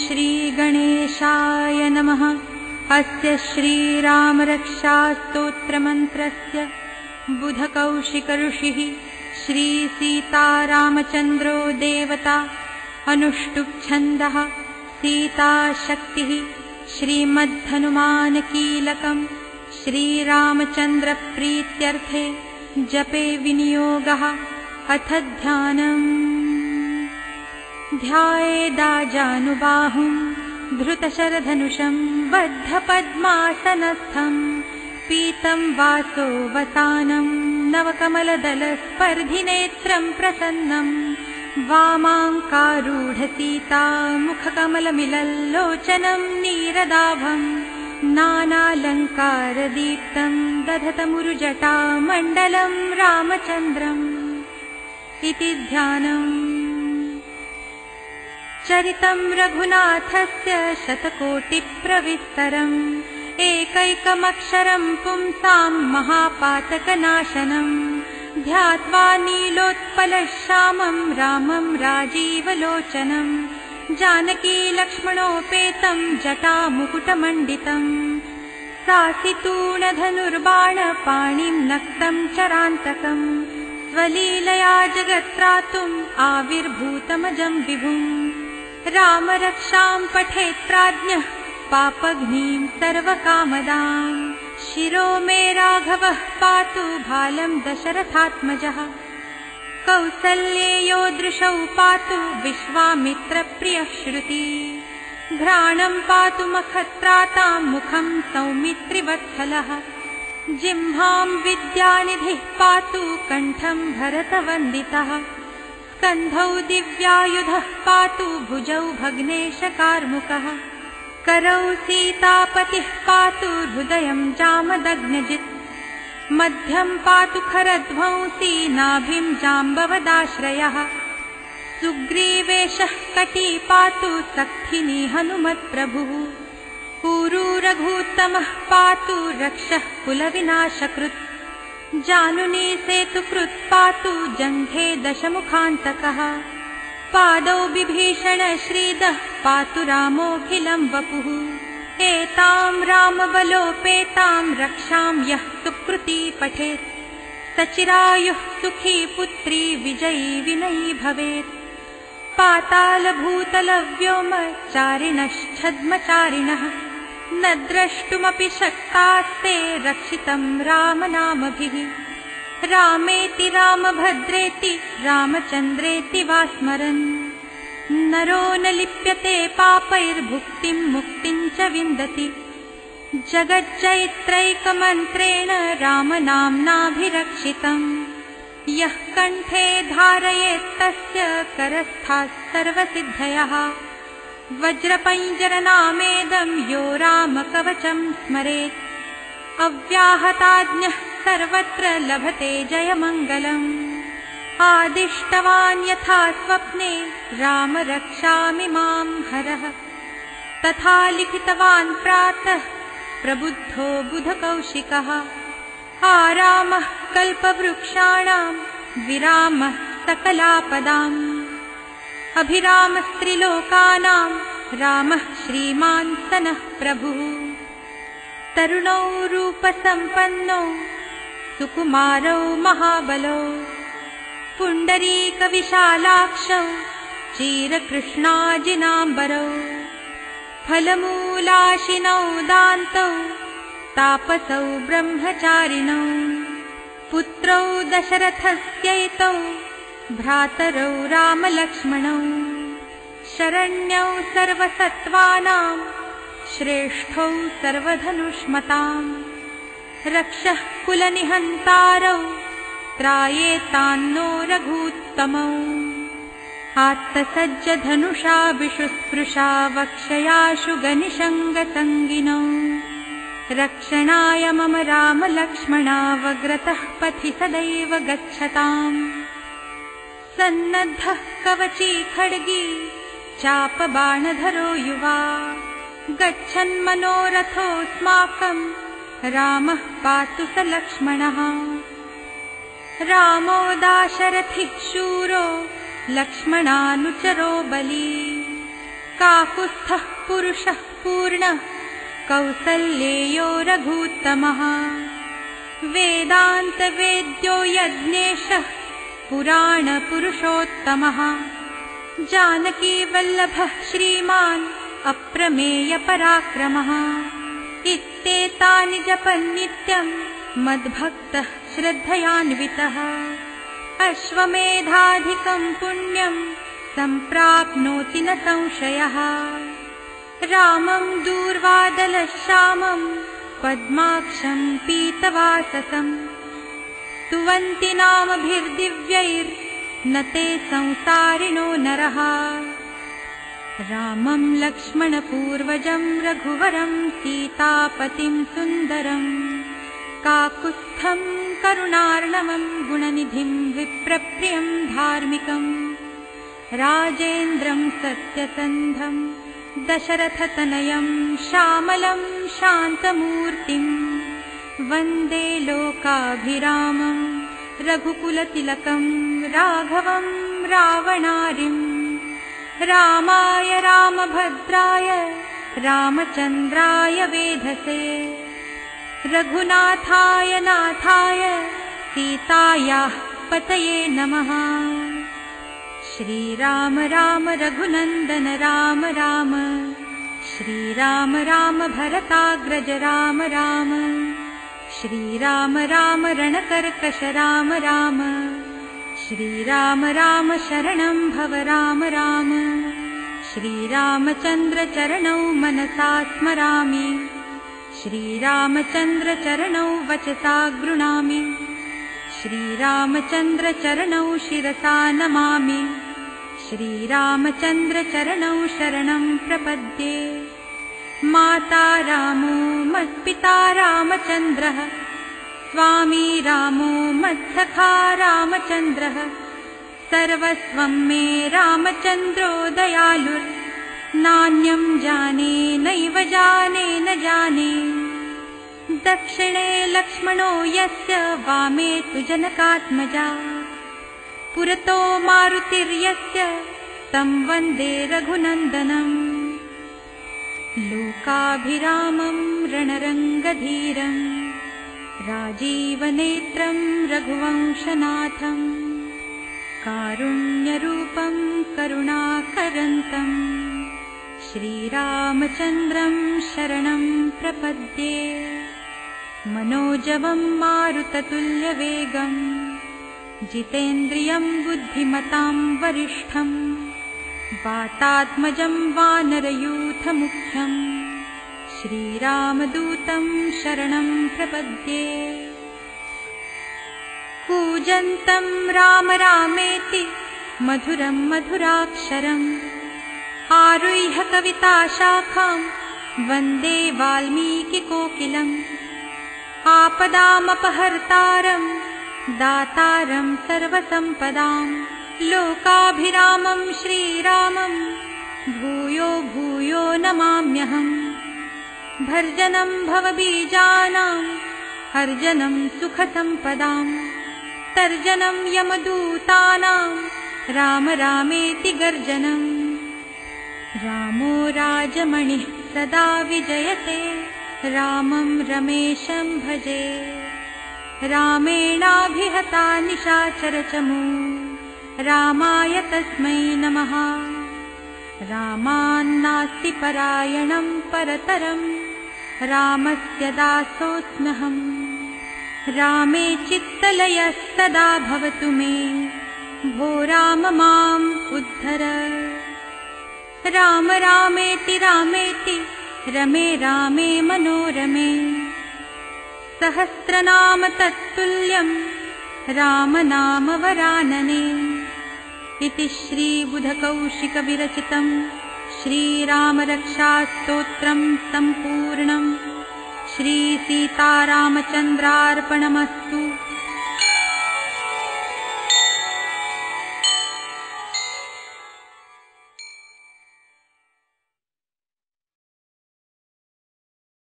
श्रीगणेशाय नमः। अस्य श्रीरामरक्षास्तोत्रमन्त्रस्य बुधकौशिकऋषिः श्रीसीतारामचन्द्रो देवता। अनुष्टुप्छन्दः सीताशक्तिः। श्रीमद्धनुमानकीलकम् श्रीरामचन्द्रप्रीत्यर्थे जपे विनियोगः। अथ ध्यानम्। ध्यायेदाजानुबाहुं धृतशरधनुषं बद्धपद्मासनस्थं पीतं वासो वसानं नवकमलदलस्पर्धिनेत्रं प्रसन्नं वामाङ्कारूढसीता मुखकमलमिलल्लोचनं नीरदाभं नानालङ्कारदीप्तं दधतमुरुजटामण्डलं रामचन्द्रम् इति ध्यानम्। चरितं रघुनाथस्य शतकोटिप्रविस्तरम् एकैकमक्षरं पुंसां महापातकनाशनम् ध्यात्वा नीलोत्पलश्यामं रामं राजीवलोचनं जानकी लक्ष्मणोपेतं जटामुकुटमण्डितम् सासितूणधनुर्बाणपाणिं नक्तं चरान्तकम् स्वलीलया जगत्त्रातुम् आविर्भूतमजं विभुम् रामरक्षां पठेत् प्राज्ञः पापघ्नीं सर्वकामदां शिरो मे राघवः पातु भालं दशरथात्मजः कौसल्येयो दृशौ पातु विश्वामित्रप्रियः श्रुति घ्राणं पातु मखत्रातां मुखं सौमित्रिवत्सलः जिह्वां विद्यानिधिः पातु कण्ठं भरतवन्दितः स्कन्धौ दिव्यायुधः पातु भुजौ भग्नेशकार्मुकः करौ सीतापतिः पातु हृदयं जामदग्नजित् मध्यं पातु खरध्वंसी नाभिं जाम्बवदाश्रयः सुग्रीवेशः कटी पातु सक्थिनी हनुमत्प्रभुः ऊरू रघूत्तमः पातु रक्षः कुलविनाशकृत् जानुनी सेतुकृत् पातु जङ्घे दशमुखान्तकः पादौ बिभीषण श्रीदः पातु रामोऽखिलं वपुः एतां रामबलोपेतां रक्षां यः सुकृती पठेत् सचिरायुः सुखी पुत्री विजयी विनयी भवेत् पातालभूतलव्योमचारिणश्छद्मचारिणः न द्रष्टुमपि शक्तास्ते रक्षितं रामनामभिः रामेति रामभद्रेति रामचन्द्रेति वा स्मरन् नरो न लिप्यते पापैर्भुक्तिं मुक्तिं च विन्दति जगज्जयित्रैकमन्त्रेण रामनाम्नाभिरक्षितं यः कण्ठे धारयेत्तस्य करस्थाः सर्वसिद्धयः वज्रपञ्जरनामेदं यो रामकवचं स्मरेत् अव्याहताज्ञः सर्वत्र लभते जयमङ्गलम् आदिष्टवान् यथा स्वप्ने राम रक्षामि मां हरः तथा लिखितवान् प्रातः प्रबुद्धो बुधकौशिकः आरामः कल्पवृक्षाणां विरामः सकलापदाम् अभिरामस्त्रिलोकानां रामः श्रीमान् सनः प्रभुः तरुणौ रूपसम्पन्नौ सुकुमारौ महाबलौ पुण्डरीकविशालाक्षौ चीरकृष्णाजिनाम्बरौ फलमूलाशिनौ दान्तौ तापसौ ब्रह्मचारिणौ पुत्रौ दशरथस्यैतौ भ्रातरौ रामलक्ष्मणौ शरण्यौ सर्वसत्त्वानां श्रेष्ठौ सर्वधनुष्मतां रक्षः कुलनिहन्तारौ त्रायेतान्नो रघूत्तमौ आत्तसज्जधनुषा विशुस्पृशा वक्षयाशु गनिशङ्गसङ्गिनौ रक्षणाय मम रामलक्ष्मणावग्रतः पथि सदैव गच्छताम् सन्नद्धः कवची खड्गी चापबाणधरो युवा गच्छन्मनोरथोऽस्माकं रामः पातु स लक्ष्मणः रामो दाशरथिः शूरो लक्ष्मणानुचरो बली काकुत्स्थः पुरुषः पूर्णः कौसल्येयो रघूत्तमः वेदान्तवेद्यो यज्ञेशः पुराणपुरुषोत्तमः जानकीवल्लभः श्रीमान् अप्रमेयपराक्रमः इत्येतानि जपन् नित्यं मद्भक्तः श्रद्धयान्वितः अश्वमेधाधिकं पुण्यं सम्प्राप्नोति न संशयः रामं दूर्वादलश्यामं पद्माक्षं पीतवाससं स्तुवन्ति नामभिर्दिव्यैर्न ते संसारिणो नरः रामं लक्ष्मणपूर्वजं रघुवरं सीतापतिं सुन्दरं काकुत्स्थं करुणार्णवं गुणनिधिं विप्रप्रियं धार्मिकं राजेन्द्रं सत्यसन्धं दशरथतनयं श्यामलं शान्तमूर्तिं वन्दे लोकाभिरामं रघुकुलतिलकं राघवं रावणारिं रामाय रामभद्राय रामचन्द्राय वेधसे रघुनाथाय नाथाय सीतायाः पतये नमः श्रीराम राम रघुनन्दन राम राम श्रीराम राम भरताग्रज राम राम श्रीराम राम रणकर्कश राम राम श्रीराम राम शरणं भव राम राम श्रीरामचन्द्र चरणौ मनसा स्मरामि श्रीरामचन्द्र चरणौ वचसा गृह्णामि श्रीरामचन्द्र चरणौ शिरसा नमामि श्रीरामचन्द्र चरणौ शरणं प्रपद्ये माता रामो मत्पिता रामचन्द्रः स्वामी रामो मत्सखा रामचन्द्रः सर्वस्वं मे रामचन्द्रो दयालुर्नान्यं जाने नैव जाने न जाने दक्षिणे लक्ष्मणो यस्य वामे तु जनकात्मजा पुरतो मारुतिर्यस्य तं वन्दे रघुनन्दनम् लोकाभिरामं रणरङ्गधीरं राजीवनेत्रं रघुवंशनाथं कारुण्यरूपं करुणाकरन्तं श्रीरामचन्द्रं शरणं प्रपद्ये मनोजवं मारुततुल्यवेगं जितेन्द्रियं बुद्धिमतां वरिष्ठं वातात्मजं वानरयूथमुख्यं श्रीरामदूतं शरणं प्रपद्ये कूजन्तं राम रामेति मधुरं मधुराक्षरम् आरुह्य कविताशाखां वन्दे वाल्मीकिकोकिलम् आपदामपहर्तारं दातारं सर्वसम्पदां लोकाभिरामं श्रीरामं भूयो भूयो नमाम्यहम् भर्जनं भवबीजानां हर्जनं सुखसम्पदां तर्जनं यमदूतानां राम रामेति गर्जनम् रामो राजमणिः सदा विजयते रामं रमेशं भजे रामेणाभिहता निशाचरचमू रामाय तस्मै नमः रामान्नास्ति परायणं परतरं रामस्य दासोऽस्म्यहम् रामे चित्तलयः भवतु मे भो राम माम् उद्धर राम रामेति रामेति रमे रामे मनोरमे सहस्रनाम तत्तुल्यं रामनाम वरानने इति श्रीबुधकौशिकविरचितं श्रीरामरक्षास्तोत्रं सम्पूर्णम् श्रीसीतारामचन्द्रार्पणमस्तु।